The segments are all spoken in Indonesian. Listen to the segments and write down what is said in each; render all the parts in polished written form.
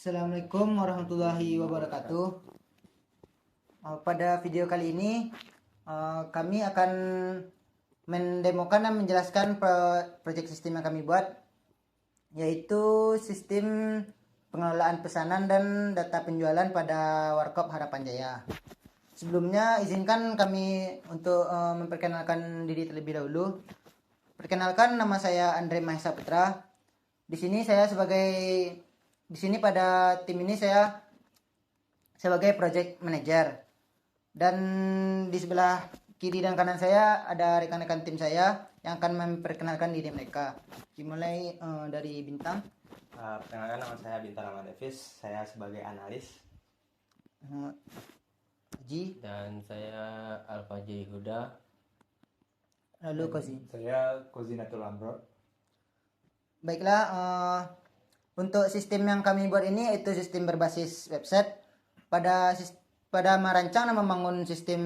Assalamualaikum warahmatullahi wabarakatuh. Pada video kali ini kami akan mendemokan dan menjelaskan proyek sistem yang kami buat, yaitu sistem pengelolaan pesanan dan data penjualan pada Warkop Harapan Jaya. Sebelumnya izinkan kami untuk memperkenalkan diri terlebih dahulu. Perkenalkan, nama saya Andre Mahesa Putra. Di sini pada tim ini saya sebagai project manager, dan di sebelah kiri dan kanan saya ada rekan-rekan tim saya yang akan memperkenalkan diri mereka. Dimulai dari Bintang. Perkenalkan, nama saya Bintang Rahman Davis. Saya sebagai analis. Haji. Dan saya Alfaji Huda. Lalu Kozi. Saya Kozinatul Amro. Baiklah, untuk sistem yang kami buat ini yaitu sistem berbasis website. Pada merancang dan membangun sistem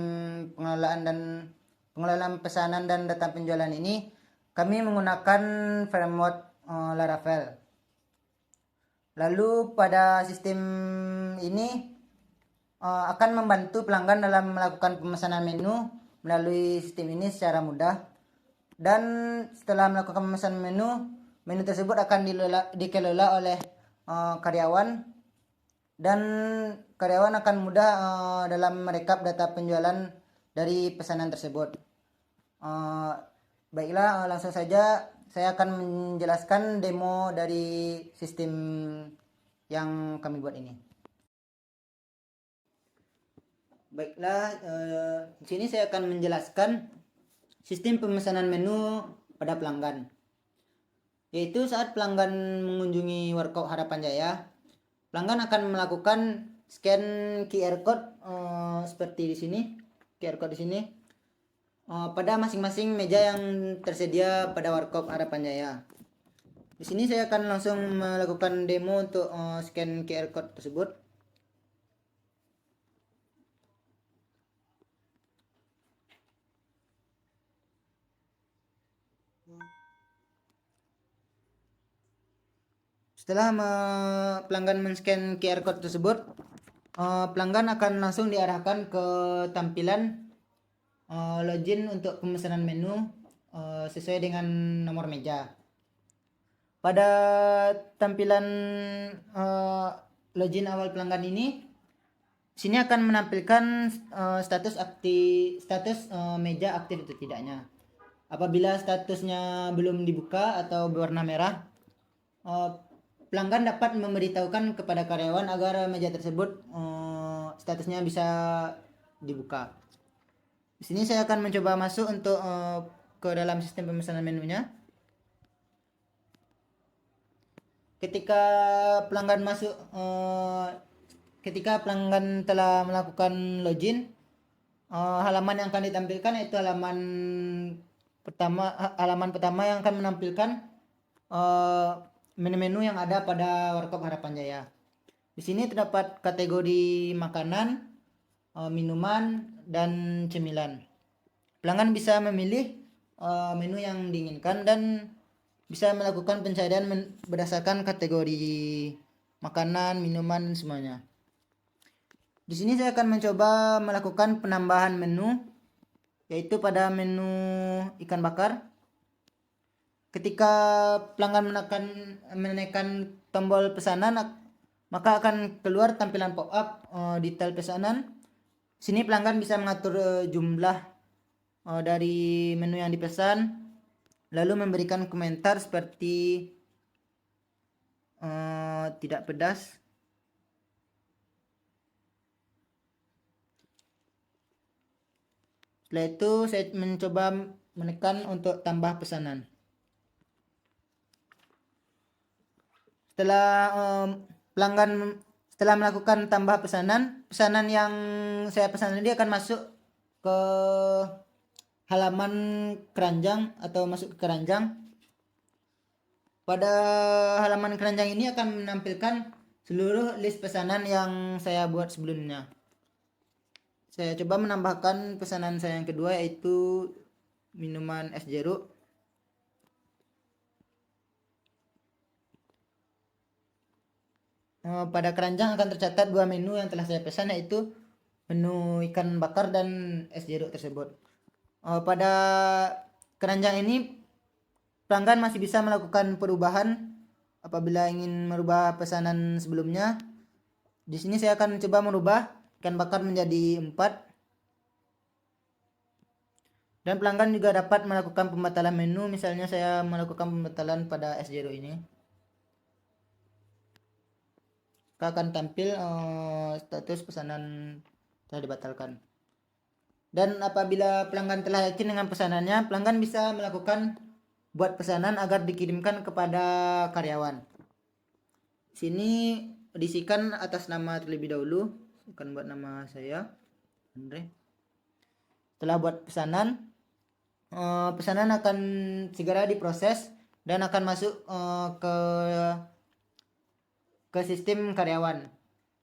pengelolaan pesanan dan data penjualan ini, kami menggunakan framework Laravel. Lalu pada sistem ini akan membantu pelanggan dalam melakukan pemesanan menu melalui sistem ini secara mudah. Dan setelah melakukan pemesanan menu tersebut akan dikelola oleh karyawan, dan karyawan akan mudah dalam merekap data penjualan dari pesanan tersebut. Baiklah, langsung saja saya akan menjelaskan demo dari sistem yang kami buat ini. Baiklah, di sini saya akan menjelaskan sistem pemesanan menu pada pelanggan. Yaitu saat pelanggan mengunjungi Warkop Harapan Jaya, pelanggan akan melakukan scan QR code seperti di sini, QR code di sini pada masing-masing meja yang tersedia pada Warkop Harapan Jaya. Di sini saya akan langsung melakukan demo untuk scan QR code tersebut. Setelah pelanggan men-scan QR code tersebut, pelanggan akan langsung diarahkan ke tampilan login untuk pemesanan menu sesuai dengan nomor meja. Pada tampilan login awal pelanggan ini, sini akan menampilkan status meja aktif atau tidaknya. Apabila statusnya belum dibuka atau berwarna merah, pelanggan dapat memberitahukan kepada karyawan agar meja tersebut statusnya bisa dibuka. Di sini saya akan mencoba masuk untuk ke dalam sistem pemesanan menunya. Ketika pelanggan telah melakukan login, halaman yang akan ditampilkan yaitu halaman pertama yang akan menampilkan menu-menu yang ada pada Warkop Harapan Jaya. Di sini terdapat kategori makanan, minuman, dan cemilan. Pelanggan bisa memilih menu yang diinginkan dan bisa melakukan pencarian berdasarkan kategori makanan, minuman, semuanya. Di sini saya akan mencoba melakukan penambahan menu, yaitu pada menu ikan bakar. Ketika pelanggan menekan tombol pesanan, maka akan keluar tampilan pop-up detail pesanan. Sini pelanggan bisa mengatur jumlah dari menu yang dipesan, lalu memberikan komentar seperti tidak pedas. Setelah itu saya mencoba menekan untuk tambah pesanan. Setelah melakukan tambah pesanan yang saya pesan tadi akan masuk ke halaman keranjang atau masuk ke keranjang. Pada halaman keranjang ini akan menampilkan seluruh list pesanan yang saya buat sebelumnya. Saya coba menambahkan pesanan saya yang kedua, yaitu minuman es jeruk. pada keranjang akan tercatat dua menu yang telah saya pesan, yaitu menu ikan bakar dan es jeruk tersebut. Pada keranjang ini pelanggan masih bisa melakukan perubahan apabila ingin merubah pesanan sebelumnya. Di sini saya akan coba merubah ikan bakar menjadi 4. Dan pelanggan juga dapat melakukan pembatalan menu, misalnya saya melakukan pembatalan pada es jeruk ini. Akan tampil status pesanan telah dibatalkan. Dan apabila pelanggan telah yakin dengan pesanannya, pelanggan bisa melakukan buat pesanan agar dikirimkan kepada karyawan. Sini diisikan atas nama terlebih dahulu. Saya akan buat nama saya, Andre. Setelah buat pesanan, pesanan akan segera diproses dan akan masuk ke sistem karyawan.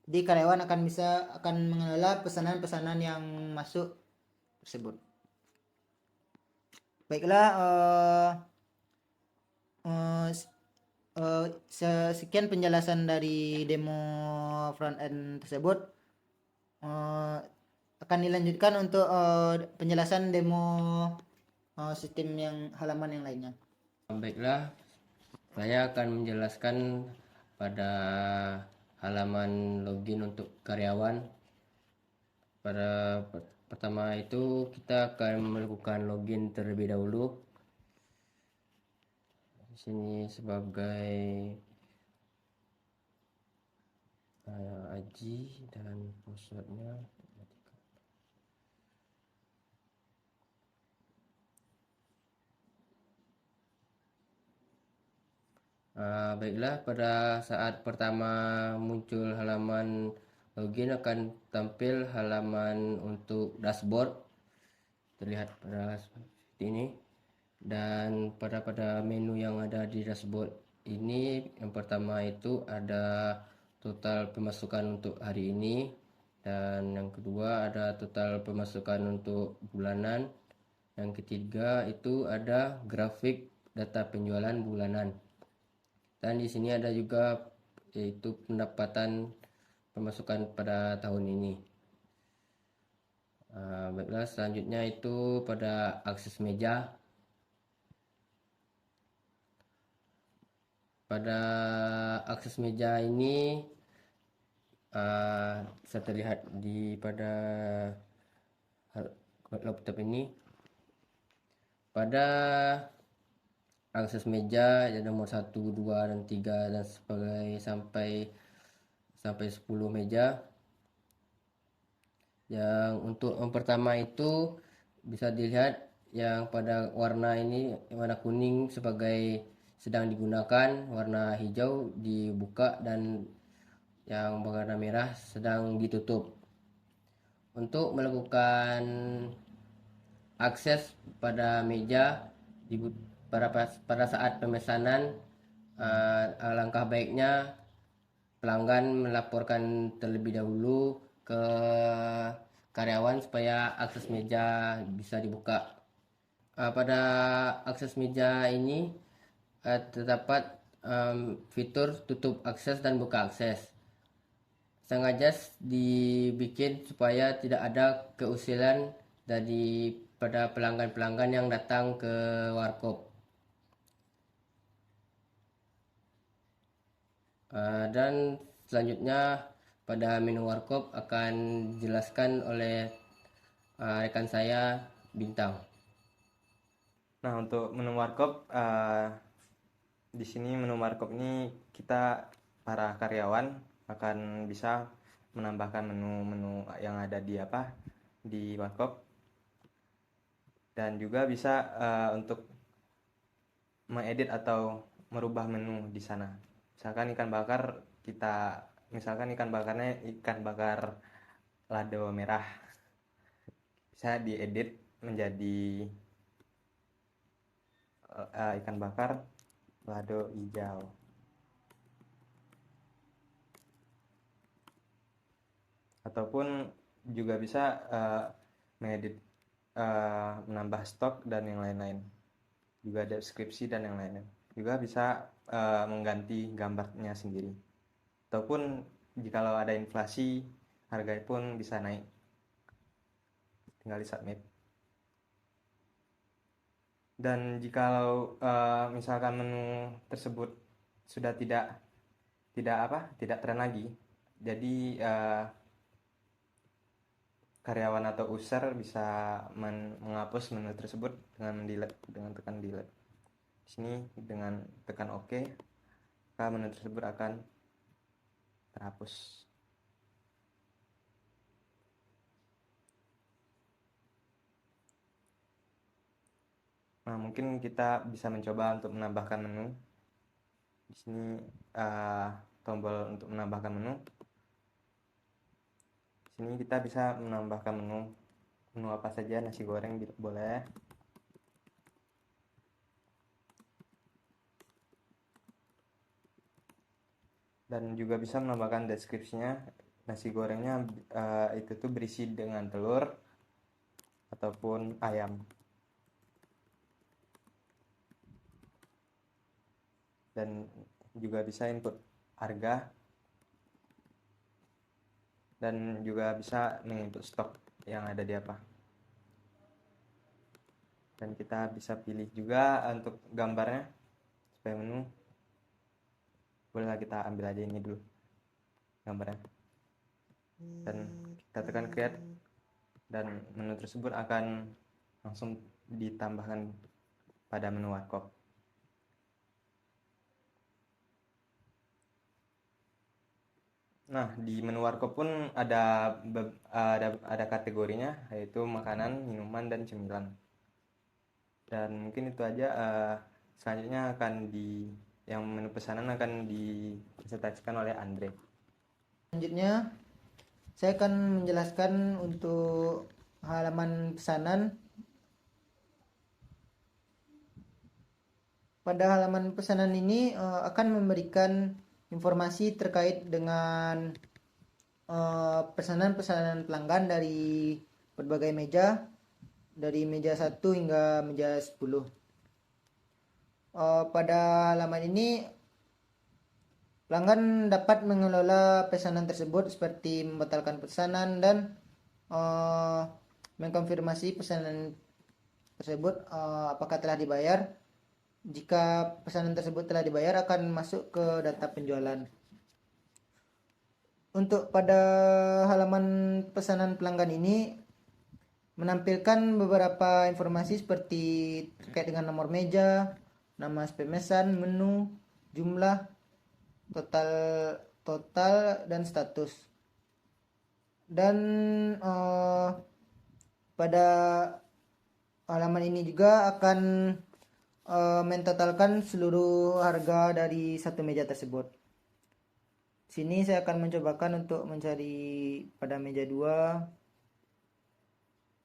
Jadi karyawan akan mengelola pesanan-pesanan yang masuk tersebut. Baiklah, sekian penjelasan dari demo front end tersebut. Akan dilanjutkan untuk penjelasan demo sistem yang halaman yang lainnya. Baiklah, saya akan menjelaskan pada halaman login untuk karyawan. Pada pertama itu kita akan melakukan login terlebih dahulu. Di sini sebagai Aji dan passwordnya. Baiklah, pada saat pertama muncul halaman login akan tampil halaman untuk dashboard, terlihat pada seperti ini. Dan pada menu yang ada di dashboard ini, yang pertama itu ada total pemasukan untuk hari ini, dan yang kedua ada total pemasukan untuk bulanan, yang ketiga itu ada grafik data penjualan bulanan. Dan di sini ada juga yaitu pendapatan pemasukan pada tahun ini. Baiklah, selanjutnya itu pada akses meja. Pada akses meja ini bisa terlihat pada laptop ini. Pada akses meja ada nomor 1, 2, dan 3 dan sampai 10 meja. Yang untuk yang pertama itu bisa dilihat yang pada warna ini, warna kuning sebagai sedang digunakan, warna hijau dibuka, dan yang berwarna merah sedang ditutup. Untuk melakukan akses pada meja pada saat pemesanan, alangkah baiknya pelanggan melaporkan terlebih dahulu ke karyawan supaya akses meja bisa dibuka. Pada akses meja ini terdapat fitur tutup akses dan buka akses. Sengaja dibikin supaya tidak ada keusilan pada pelanggan-pelanggan yang datang ke warkop. Dan selanjutnya pada menu warkop akan dijelaskan oleh rekan saya, Bintang. Nah, untuk menu warkop, di sini menu warkop ini kita para karyawan akan bisa menambahkan menu-menu yang ada di warkop, dan juga bisa untuk mengedit atau merubah menu di sana. Misalkan ikan bakarnya ikan bakar lado merah, bisa diedit menjadi ikan bakar lado hijau. Ataupun juga bisa mengedit, menambah stok dan yang lain-lain, juga deskripsi dan yang lain-lain. Juga bisa mengganti gambarnya sendiri, Ataupun jikalau ada inflasi, harga pun bisa naik. Tinggal di submit. Dan jikalau misalkan menu tersebut sudah tidak tren lagi, jadi karyawan atau user bisa menghapus menu tersebut dengan tekan delete. Di sini dengan tekan OK, maka menu tersebut akan terhapus. Nah, mungkin kita bisa mencoba untuk menambahkan menu. Di sini tombol untuk menambahkan menu. Di sini kita bisa menambahkan menu apa saja, nasi goreng boleh. Dan juga bisa menambahkan deskripsinya. Nasi gorengnya itu tuh berisi dengan telur ataupun ayam. Dan juga bisa input harga, dan juga bisa menginput stok yang ada di apa. Dan kita bisa pilih juga untuk gambarnya supaya menu. Bolehlah kita ambil aja ini dulu gambarnya. Dan kita tekan create, dan menu tersebut akan langsung ditambahkan pada menu warkop. Nah, di menu warkop pun ada kategorinya, yaitu makanan, minuman, dan cemilan. Dan mungkin itu aja. Selanjutnya yang menu pesanan akan dipresentasikan oleh Andre. Selanjutnya saya akan menjelaskan untuk halaman pesanan. Pada halaman pesanan ini akan memberikan informasi terkait dengan pesanan-pesanan pelanggan dari berbagai meja, dari meja 1 hingga meja 10. Pada halaman ini pelanggan dapat mengelola pesanan tersebut seperti membatalkan pesanan dan mengkonfirmasi pesanan tersebut apakah telah dibayar. Jika pesanan tersebut telah dibayar, akan masuk ke data penjualan. Untuk pada halaman pesanan pelanggan ini menampilkan beberapa informasi seperti terkait dengan nomor meja, nama pemesan, menu, jumlah, total dan status. Dan pada halaman ini juga akan mentotalkan seluruh harga dari satu meja tersebut. Sini saya akan mencobakan untuk mencari pada meja 2.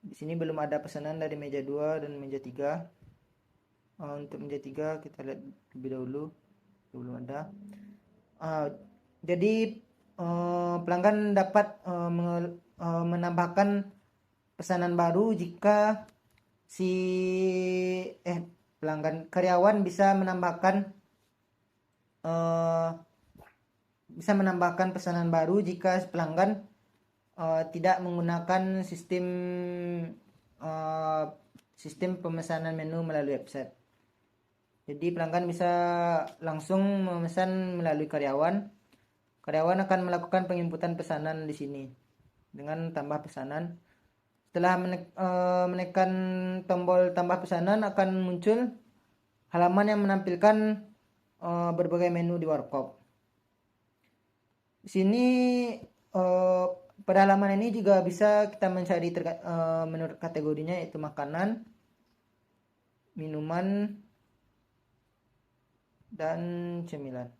Di sini belum ada pesanan dari meja 2 dan meja 3. Untuk meja 3 kita lihat lebih dahulu, belum ada. Jadi pelanggan dapat menambahkan pesanan baru jika karyawan bisa menambahkan pesanan baru jika pelanggan tidak menggunakan sistem pemesanan menu melalui website. Jadi pelanggan bisa langsung memesan melalui karyawan. Karyawan akan melakukan penginputan pesanan di sini dengan tambah pesanan. Setelah menekan tombol tambah pesanan, akan muncul halaman yang menampilkan berbagai menu di warkop. Di sini pada halaman ini juga bisa kita mencari menurut kategorinya, yaitu makanan, minuman, dan cemilan.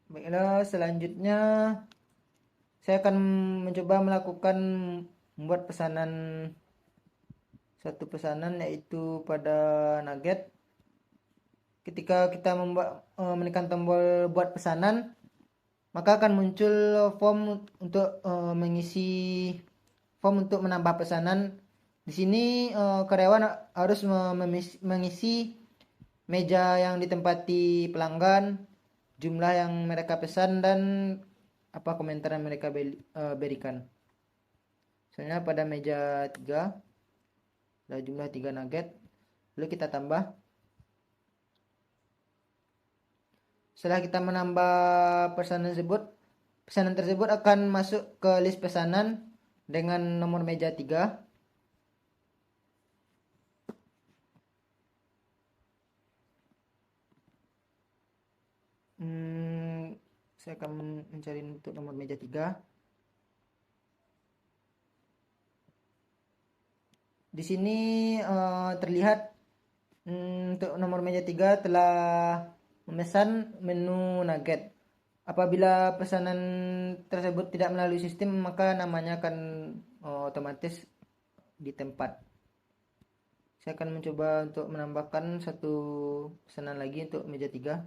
Baiklah, selanjutnya saya akan mencoba melakukan membuat satu pesanan, yaitu pada nugget. Ketika kita menekan tombol buat pesanan, maka akan muncul form untuk mengisi form untuk menambah pesanan. Di sini karyawan harus mengisi meja yang ditempati pelanggan, jumlah yang mereka pesan, dan apa komentar yang mereka berikan. Misalnya pada meja 3 ada jumlah 3 nugget, lalu kita tambah. Setelah kita menambah pesanan tersebut akan masuk ke list pesanan dengan nomor meja 3. Saya akan mencari untuk nomor meja 3. Di sini terlihat untuk nomor meja 3 telah memesan menu nugget. Apabila pesanan tersebut tidak melalui sistem, maka namanya akan otomatis di tempat. Saya akan mencoba untuk menambahkan satu pesanan lagi untuk meja 3.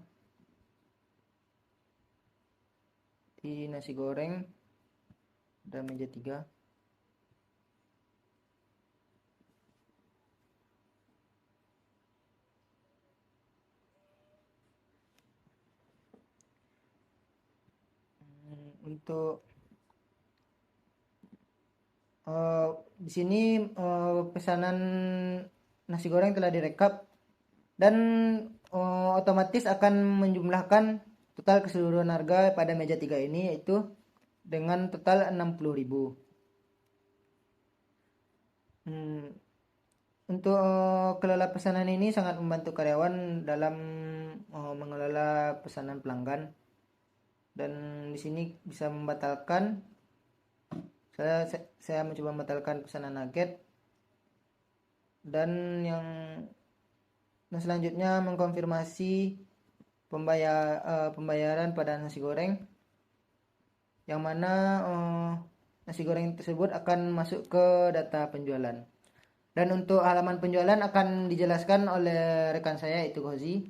Di nasi goreng dan meja 3. Untuk di sini pesanan nasi goreng telah direkap dan otomatis akan menjumlahkan total keseluruhan harga pada meja 3 ini, yaitu dengan total 60.000. Untuk kelola pesanan ini sangat membantu karyawan dalam mengelola pesanan pelanggan, dan di sini bisa membatalkan. Saya mencoba membatalkan pesanan nugget, dan selanjutnya mengkonfirmasi pembayaran pada nasi goreng, yang mana nasi goreng tersebut akan masuk ke data penjualan. Dan untuk halaman penjualan akan dijelaskan oleh rekan saya, itu Gozi.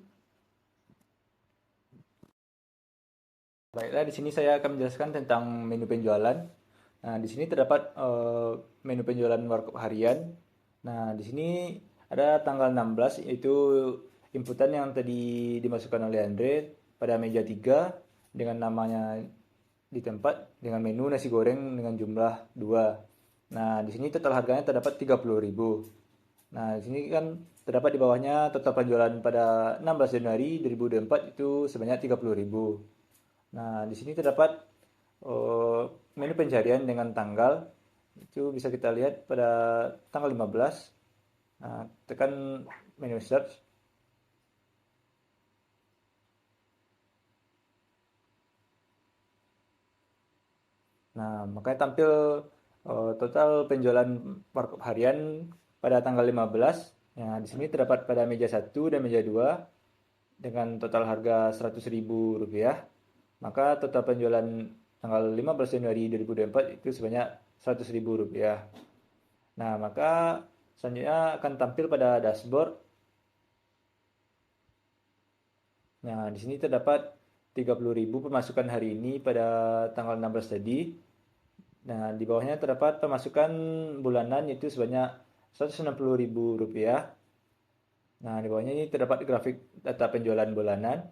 Baiklah, di sini saya akan menjelaskan tentang menu penjualan. Nah, di sini terdapat menu penjualan warkop harian. Nah, di sini ada tanggal 16, yaitu inputan yang tadi dimasukkan oleh Andre pada meja 3 dengan namanya di tempat dengan menu nasi goreng dengan jumlah 2. Nah, di sini total harganya terdapat 30.000. Nah, di sini kan terdapat di bawahnya total penjualan pada 16 Januari 2024 itu sebanyak 30.000. Nah, di sini terdapat menu pencarian dengan tanggal. Itu bisa kita lihat pada tanggal 15. Nah, tekan menu search. Nah, makanya tampil total penjualan warkop harian pada tanggal 15. Nah, di sini terdapat pada meja 1 dan meja 2 dengan total harga Rp100.000. Maka total penjualan tanggal 15 Januari 2024 itu sebanyak Rp100.000. Nah, maka selanjutnya akan tampil pada dashboard. Nah, di sini terdapat 30.000 pemasukan hari ini pada tanggal 16 tadi. Nah, di bawahnya terdapat pemasukan bulanan, yaitu sebanyak Rp160.000. Nah, di bawahnya ini terdapat grafik data penjualan bulanan.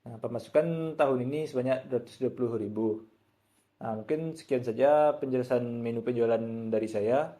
Nah, pemasukan tahun ini sebanyak Rp220.000. Nah, mungkin sekian saja penjelasan menu penjualan dari saya.